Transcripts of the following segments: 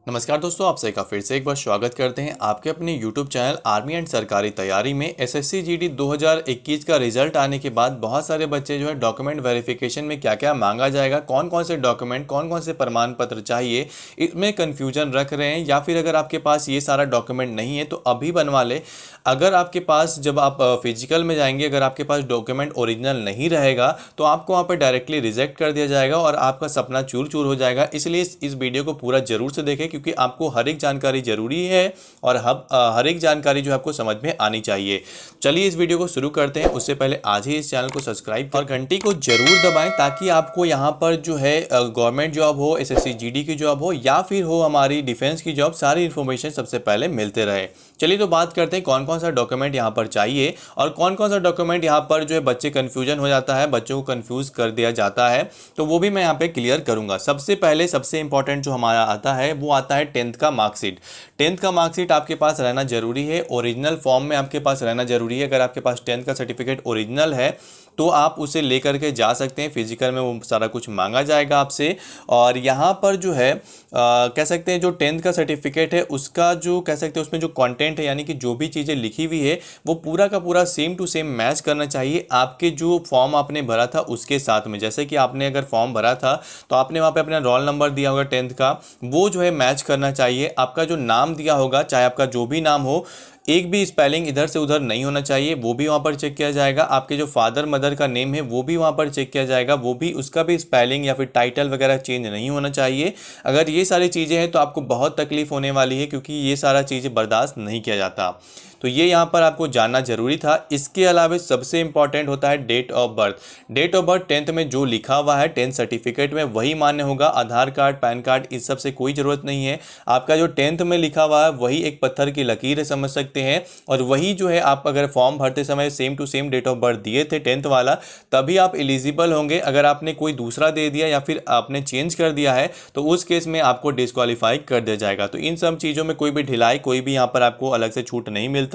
नमस्कार दोस्तों, आप सभी का फिर से एक बार स्वागत करते हैं आपके अपने YouTube चैनल आर्मी एंड सरकारी तैयारी में। एसएससी जीडी 2021 का रिजल्ट आने के बाद बहुत सारे बच्चे जो है डॉक्यूमेंट वेरिफिकेशन में क्या क्या मांगा जाएगा, कौन कौन से डॉक्यूमेंट, कौन कौन से प्रमाण पत्र चाहिए, इसमें कन्फ्यूजन रख रहे हैं। या फिर अगर आपके पास ये सारा डॉक्यूमेंट नहीं है तो अभी बनवा ले। अगर आपके पास जब आप फिजिकल में जाएंगे, अगर आपके पास डॉक्यूमेंट ओरिजिनल नहीं रहेगा तो आपको वहाँ पर डायरेक्टली रिजेक्ट कर दिया जाएगा और आपका सपना चूर चूर हो जाएगा। इसलिए इस वीडियो को पूरा जरूर से देखें, क्योंकि आपको हर एक जानकारी जरूरी है और हर एक जानकारी जो है आपको समझ में आनी चाहिए। चलिए इस वीडियो को शुरू करते हैं। उससे पहले आज ही इस चैनल को सब्सक्राइब और घंटी को जरूर दबाएं, ताकि आपको यहाँ पर जो है गवर्नमेंट जॉब हो, एसएससी जीडी की जॉब हो या फिर हो हमारी डिफेंस की जॉब, सारी इन्फॉर्मेशन सबसे पहले मिलते रहे। चलिए तो बात करते हैं कौन कौन सा डॉक्यूमेंट यहाँ पर चाहिए और कौन कौन सा डॉक्यूमेंट यहाँ पर जो है बच्चे कंफ्यूजन हो जाता है, बच्चों को कंफ्यूज कर दिया जाता है, तो वो भी मैं यहाँ पे क्लियर करूंगा। सबसे पहले सबसे इंपॉर्टेंट जो हमारा आता है वो आता है 10th का मार्कशीट। 10th का मार्कशीट आपके पास रहना जरूरी है, ओरिजिनल फॉर्म में आपके पास रहना जरूरी है। अगर आपके पास 10th का सर्टिफिकेट ओरिजिनल है तो आप उसे लेकर के जा सकते हैं। फिजिकल में वो सारा कुछ मांगा जाएगा आपसे। और यहाँ पर जो है कह सकते हैं जो 10th का सर्टिफिकेट है उसका जो कह सकते हैं उसमें जो कंटेंट है, यानी कि जो भी चीज़ें लिखी हुई है वो पूरा का पूरा सेम टू सेम मैच करना चाहिए आपके जो फॉर्म आपने भरा था उसके साथ में। जैसे कि आपने अगर फॉर्म भरा था तो आपने वहाँ पे अपना रोल नंबर दिया होगा 10th का, वो जो है मैच करना चाहिए। आपका जो नाम दिया होगा, चाहे आपका जो भी नाम हो, एक भी स्पेलिंग इधर से उधर नहीं होना चाहिए, वो भी वहाँ पर चेक किया जाएगा। आपके जो फादर मदर का नेम है वो भी वहाँ पर चेक किया जाएगा, वो भी उसका भी स्पेलिंग या फिर टाइटल वगैरह चेंज नहीं होना चाहिए। अगर ये सारी चीज़ें हैं तो आपको बहुत तकलीफ होने वाली है, क्योंकि ये सारा चीज़ें बर्दाश्त नहीं किया जाता। तो ये यहाँ पर आपको जानना जरूरी था। इसके अलावा सबसे इंपॉर्टेंट होता है date of birth. Date of birth 10th में जो लिखा हुआ है 10th सर्टिफिकेट में वही मान्य होगा। आधार कार्ड, पैन कार्ड, इस सब से कोई ज़रूरत नहीं है। आपका जो 10th में लिखा हुआ है वही एक पत्थर की लकीर है, समझ सकते हैं। और वही जो है आप अगर फॉर्म भरते समय same to same date of birth दिए थे 10th वाला, तभी आप एलिजिबल होंगे। अगर आपने कोई दूसरा दे दिया या फिर आपने चेंज कर दिया है तो उस केस में आपको डिस्क्वालीफाई कर दिया जाएगा। तो इन सब चीज़ों में कोई भी ढिलाई, कोई भी यहाँ पर आपको अलग से छूट नहीं मिलता।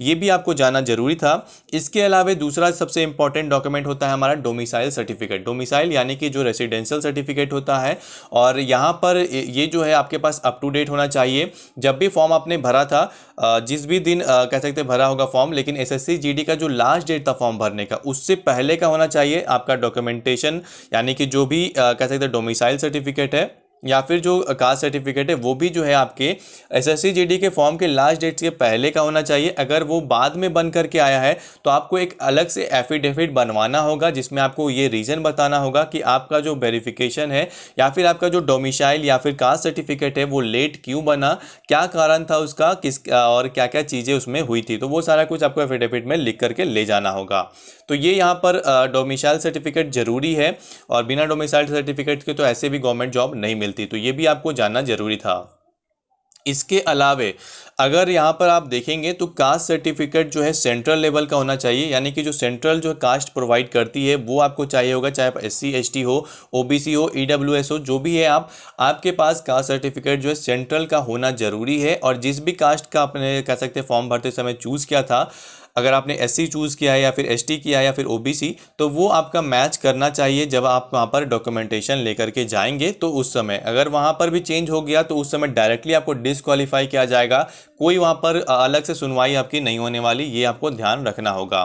ये भी आपको जानना जरूरी था। इसके अलावा दूसरा सबसे इंपॉर्टेंट डॉक्यूमेंट होता है हमारा डोमिसाइल सर्टिफिकेट। डोमिसाइल यानी कि जो रेसिडेंशियल सर्टिफिकेट होता है, और यहाँ पर ये जो है आपके पास अप टू डेट होना चाहिए। जब भी फॉर्म आपने भरा था, जिस भी दिन कह सकते भरा होगा फॉर्म, लेकिन एसएससी जीडी का जो लास्ट डेट था फॉर्म भरने का उससे पहले का होना चाहिए आपका डॉक्यूमेंटेशन। यानी कि जो भी कह सकते डोमिसाइल सर्टिफिकेट है या फिर जो कास्ट सर्टिफिकेट है वो भी जो है आपके एसएससी जीडी के फॉर्म के लास्ट डेट से पहले का होना चाहिए। अगर वो बाद में बन करके आया है तो आपको एक अलग से एफिडेविट बनवाना होगा, जिसमें आपको ये रीज़न बताना होगा कि आपका जो वेरिफिकेशन है या फिर आपका जो डोमिसाइल या फिर कास्ट सर्टिफिकेट है वो लेट क्यों बना, क्या कारण था उसका, किस और क्या क्या चीज़ें उसमें हुई थी। तो वो सारा कुछ आपको एफिडेविट में लिख करके ले जाना होगा। तो ये यहाँ पर डोमिसाइल सर्टिफिकेट जरूरी है, और बिना डोमिसाइल सर्टिफिकेट के तो ऐसे भी गवर्नमेंट जॉब नहीं मिलती। तो ये भी आपको जानना जरूरी था। इसके अलावे अगर यहाँ पर आप देखेंगे तो कास्ट सर्टिफिकेट जो है सेंट्रल लेवल का होना चाहिए, यानी कि जो सेंट्रल जो कास्ट प्रोवाइड करती है वो आपको चाहिए होगा। चाहे आप एससी एसटी हो, ओबीसी हो, ईडब्ल्यूएस हो, जो भी है आपके पास कास्ट सर्टिफिकेट जो है सेंट्रल का होना जरूरी है। और जिस भी कास्ट का आपने कह सकते फॉर्म भरते समय चूज़ किया था, अगर आपने एससी चूज़ किया है या फिर एसटी किया है या फिर ओबीसी, तो वो आपका मैच करना चाहिए जब आप वहाँ पर डॉक्यूमेंटेशन लेकर के जाएंगे। तो उस समय अगर वहाँ पर भी चेंज हो गया तो उस समय डायरेक्टली आपको डिस्क्वालीफाई किया जाएगा। कोई वहाँ पर अलग से सुनवाई आपकी नहीं होने वाली, ये आपको ध्यान रखना होगा।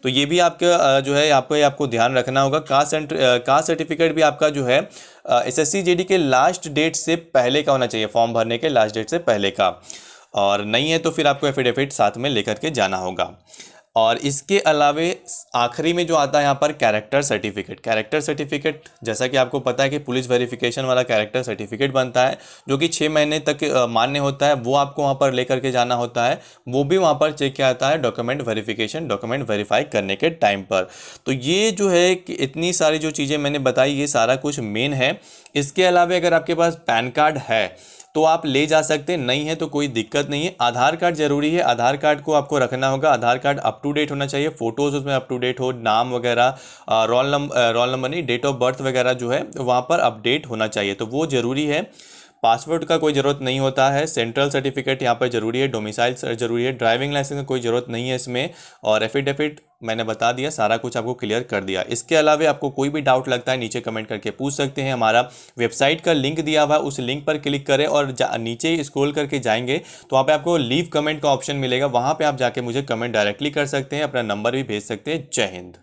तो ये भी आपका जो है आपको ध्यान रखना होगा। कास्ट सर्टिफिकेट भी आपका जो है एसएससी जीडी के लास्ट डेट से पहले का होना चाहिए, फॉर्म भरने के लास्ट डेट से पहले का। और नहीं है तो फिर आपको एफिडेविट साथ में लेकर के जाना होगा। और इसके अलावे आखिरी में जो आता है यहाँ पर कैरेक्टर सर्टिफिकेट। कैरेक्टर सर्टिफिकेट जैसा कि आपको पता है कि पुलिस वेरिफिकेशन वाला कैरेक्टर सर्टिफिकेट बनता है, जो कि 6 महीने तक मान्य होता है। वो आपको वहाँ पर लेकर के जाना होता है, वो भी वहाँ पर चेक किया जाता है डॉक्यूमेंट वेरिफिकेशन, डॉक्यूमेंट वेरीफाई करने के टाइम पर। तो ये जो है कि इतनी सारी जो चीज़ें मैंने बताई ये सारा कुछ मेन है। इसके अलावा अगर आपके पास पैन कार्ड है तो आप ले जा सकते हैं, नहीं है तो कोई दिक्कत नहीं है। आधार कार्ड जरूरी है, आधार कार्ड को आपको रखना होगा। आधार कार्ड अप टू डेट होना चाहिए, फोटोज उसमें अप टू डेट हो, नाम वगैरह, रोल नंबर नहीं, डेट ऑफ बर्थ वगैरह जो है वहाँ पर अपडेट होना चाहिए, तो वो ज़रूरी है। पासपोर्ट का कोई ज़रूरत नहीं होता है, सेंट्रल सर्टिफिकेट यहाँ पर ज़रूरी है, डोमिसाइल ज़रूरी है, ड्राइविंग लाइसेंस का कोई ज़रूरत नहीं है इसमें, और एफिडेविट मैंने बता दिया, सारा कुछ आपको क्लियर कर दिया। इसके अलावा आपको कोई भी डाउट लगता है नीचे कमेंट करके पूछ सकते हैं। हमारा वेबसाइट का लिंक दिया हुआ है, उस लिंक पर क्लिक करें और नीचे स्क्रॉल करके जाएंगे तो वहाँ पे आपको लीव कमेंट का ऑप्शन मिलेगा, वहाँ पे आप जाके मुझे कमेंट डायरेक्टली कर सकते हैं, अपना नंबर भी भेज सकते हैं। जय हिंद।